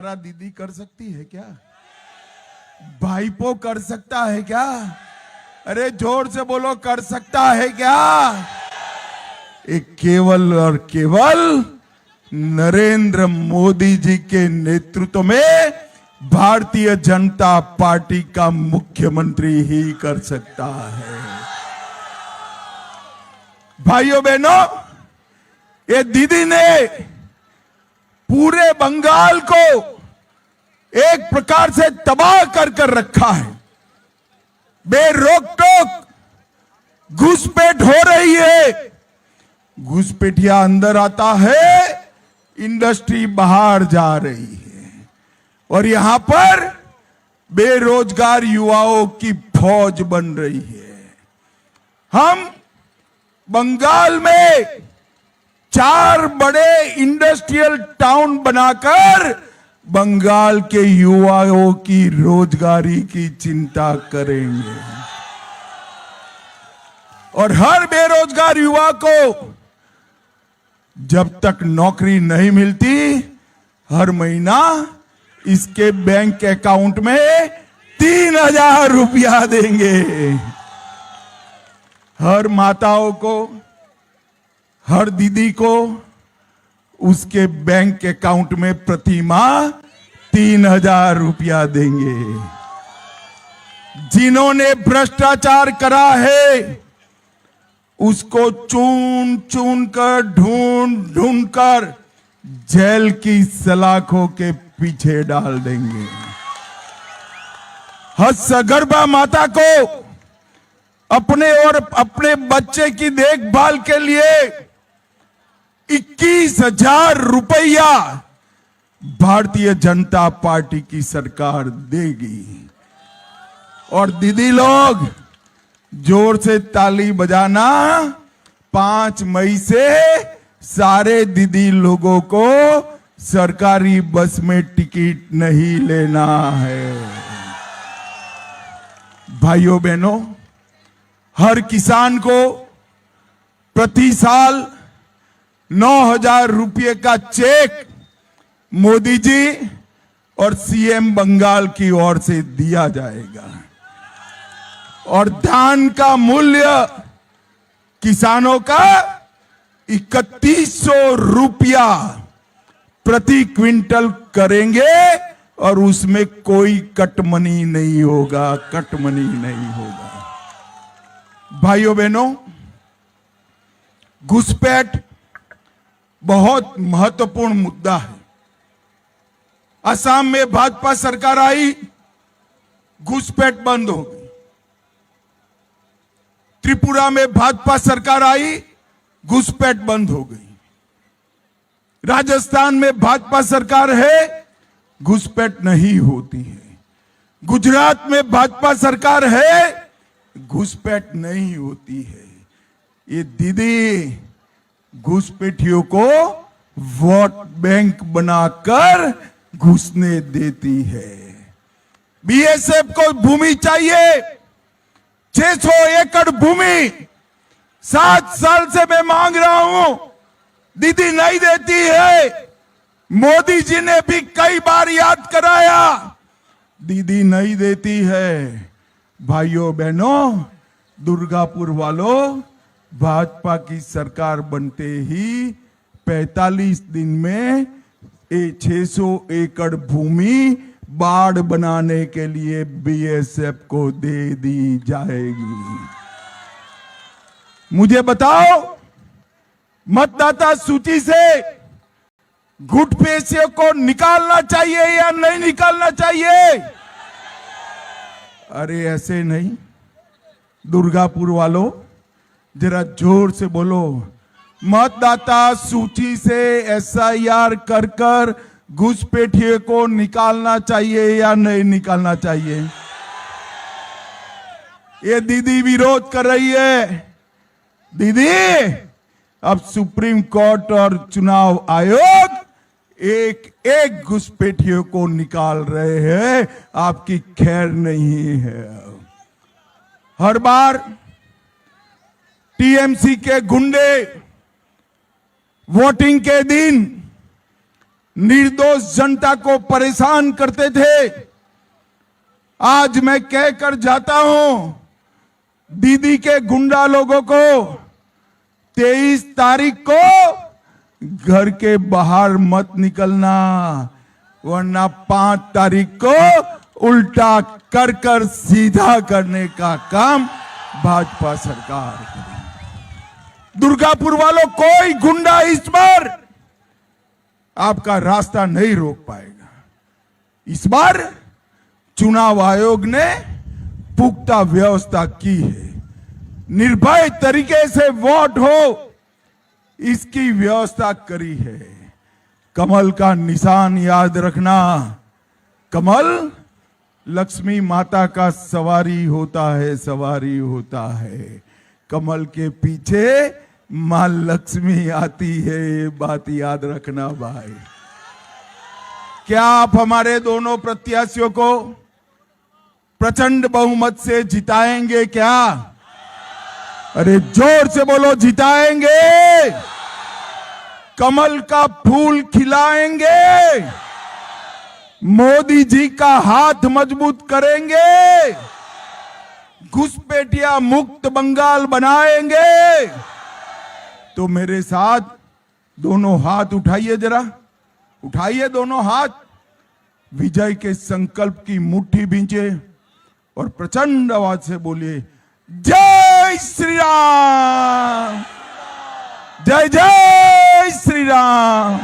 दीदी कर सकती है क्या? भाईपो कर सकता है क्या? अरे जोर से बोलो, कर सकता है क्या? एक केवल और केवल नरेंद्र मोदी जी के नेतृत्व में भारतीय जनता पार्टी का मुख्यमंत्री ही कर सकता है। भाइयों बहनों, ये दीदी ने पूरे बंगाल को एक प्रकार से तबाह कर रखा है। बेरोक टोक घुसपैठ हो रही है। घुसपैठिया अंदर आता है, इंडस्ट्री बाहर जा रही है और यहां पर बेरोजगार युवाओं की फौज बन रही है। हम बंगाल में 4 बड़े इंडस्ट्रियल टाउन बनाकर बंगाल के युवाओं की रोजगारी की चिंता करेंगे और हर बेरोजगार युवा को जब तक नौकरी नहीं मिलती, हर महीना इसके बैंक अकाउंट में 3000 रुपया देंगे। हर माताओं को, हर दीदी को उसके बैंक अकाउंट में प्रति माह 3000 रुपया देंगे। जिन्होंने भ्रष्टाचार करा है उसको चुन चुन कर, ढूंढ कर जेल की सलाखों के पीछे डाल देंगे। हर सगर्भा माता को अपने और अपने बच्चे की देखभाल के लिए 21,000 रुपया भारतीय जनता पार्टी की सरकार देगी। और दीदी लोग जोर से ताली बजाना, 5 मई से सारे दीदी लोगों को सरकारी बस में टिकट नहीं लेना है। भाइयों बहनों, हर किसान को प्रति साल 9,000 रुपये का चेक मोदी जी और सीएम बंगाल की ओर से दिया जाएगा और धान का मूल्य किसानों का 3100 रुपया प्रति क्विंटल करेंगे और उसमें कोई कटमनी नहीं होगा, कटमनी नहीं होगा। भाइयों बहनों, घुसपैठ बहुत महत्वपूर्ण मुद्दा है। असम में भाजपा सरकार आई, घुसपैठ बंद हो गई। त्रिपुरा में भाजपा सरकार आई, घुसपैठ बंद हो गई। राजस्थान में भाजपा सरकार है, घुसपैठ नहीं होती है। गुजरात में भाजपा सरकार है, घुसपैठ नहीं होती है। ये दीदी घुसपैठियों को वोट बैंक बनाकर घुसने देती है। बीएसएफ को भूमि चाहिए, 600 एकड़ भूमि 7 साल से मैं मांग रहा हूं, दीदी नहीं देती है। मोदी जी ने भी कई बार याद कराया, दीदी नहीं देती है। भाइयों बहनों, दुर्गापुर वालों, भाजपा की सरकार बनते ही 45 दिन में 600 एकड़ भूमि बाढ़ बनाने के लिए बीएसएफ को दे दी जाएगी। मुझे बताओ, मतदाता सूची से घुसपैठियों को निकालना चाहिए या नहीं निकालना चाहिए? अरे ऐसे नहीं। दुर्गापुर वालों, जरा जोर से बोलो, मतदाता सूची से एसआईआर कर घुसपैठियों को निकालना चाहिए या नहीं निकालना चाहिए? ये दीदी विरोध कर रही है। दीदी, अब सुप्रीम कोर्ट और चुनाव आयोग एक एक घुसपैठियों को निकाल रहे हैं, आपकी खैर नहीं है। हर बार टीएमसी के गुंडे वोटिंग के दिन निर्दोष जनता को परेशान करते थे। आज मैं कहकर जाता हूं दीदी के गुंडा लोगों को 23 तारीख को घर के बाहर मत निकलना, वरना 5 तारीख को उल्टा कर कर सीधा करने का काम भाजपा सरकार करेगी। दुर्गापुर वालों, कोई गुंडा इस बार आपका रास्ता नहीं रोक पाएगा। इस बार चुनाव आयोग ने पुख्ता व्यवस्था की है, निर्भय तरीके से वोट हो इसकी व्यवस्था करी है। कमल का निशान याद रखना, कमल लक्ष्मी माता का सवारी होता है, सवारी होता है। कमल के पीछे मां लक्ष्मी आती है, ये बात याद रखना भाई। क्या आप हमारे दोनों प्रत्याशियों को प्रचंड बहुमत से जिताएंगे क्या? अरे जोर से बोलो, जिताएंगे? कमल का फूल खिलाएंगे? मोदी जी का हाथ मजबूत करेंगे? घुसपैठिया मुक्त बंगाल बनाएंगे? तो मेरे साथ दोनों हाथ उठाइए, जरा उठाइए दोनों हाथ, विजय के संकल्प की मुट्ठी भींचे और प्रचंड आवाज से बोलिए, जय श्री राम, जय जय श्री राम।